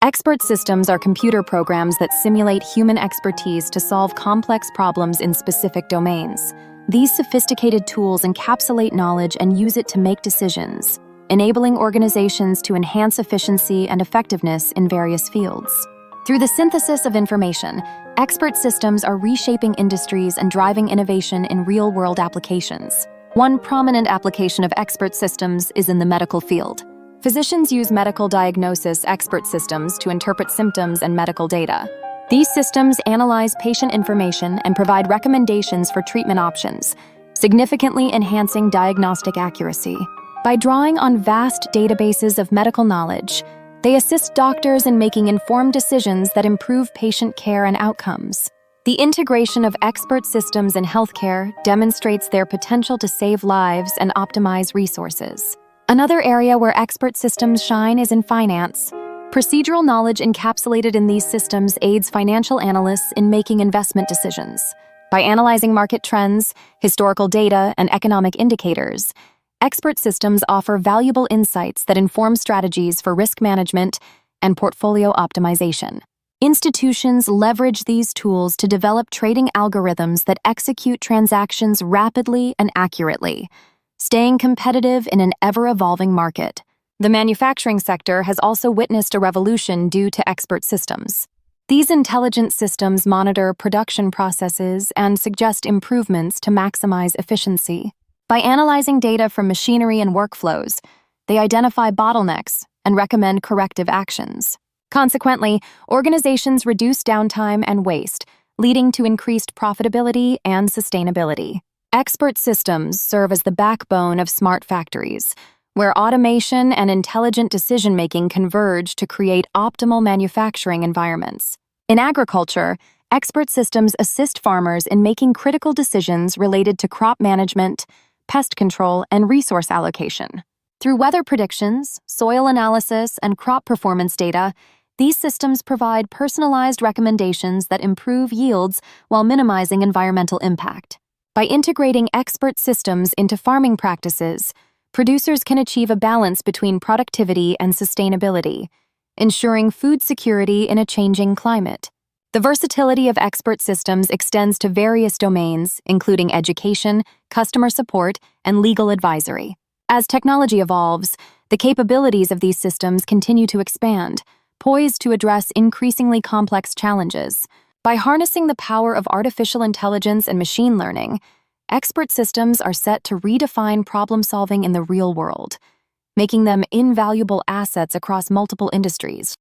Expert systems are computer programs that simulate human expertise to solve complex problems in specific domains. These sophisticated tools encapsulate knowledge and use it to make decisions, enabling organizations to enhance efficiency and effectiveness in various fields. Through the synthesis of information, expert systems are reshaping industries and driving innovation in real-world applications. One prominent application of expert systems is in the medical field. Physicians use medical diagnosis expert systems to interpret symptoms and medical data. These systems analyze patient information and provide recommendations for treatment options, significantly enhancing diagnostic accuracy. By drawing on vast databases of medical knowledge, they assist doctors in making informed decisions that improve patient care and outcomes. The integration of expert systems in healthcare demonstrates their potential to save lives and optimize resources. Another area where expert systems shine is in finance. Procedural knowledge encapsulated in these systems aids financial analysts in making investment decisions. By analyzing market trends, historical data, and economic indicators, expert systems offer valuable insights that inform strategies for risk management and portfolio optimization. Institutions leverage these tools to develop trading algorithms that execute transactions rapidly and accurately, staying competitive in an ever-evolving market. The manufacturing sector has also witnessed a revolution due to expert systems. These intelligent systems monitor production processes and suggest improvements to maximize efficiency. By analyzing data from machinery and workflows, they identify bottlenecks and recommend corrective actions. Consequently, organizations reduce downtime and waste, leading to increased profitability and sustainability. Expert systems serve as the backbone of smart factories, where automation and intelligent decision-making converge to create optimal manufacturing environments. In agriculture, expert systems assist farmers in making critical decisions related to crop management, pest control, and resource allocation. Through weather predictions, soil analysis, and crop performance data, these systems provide personalized recommendations that improve yields while minimizing environmental impact. By integrating expert systems into farming practices, producers can achieve a balance between productivity and sustainability, ensuring food security in a changing climate. The versatility of expert systems extends to various domains, including education, customer support, and legal advisory. As technology evolves, the capabilities of these systems continue to expand, poised to address increasingly complex challenges. By harnessing the power of artificial intelligence and machine learning, expert systems are set to redefine problem-solving in the real world, making them invaluable assets across multiple industries.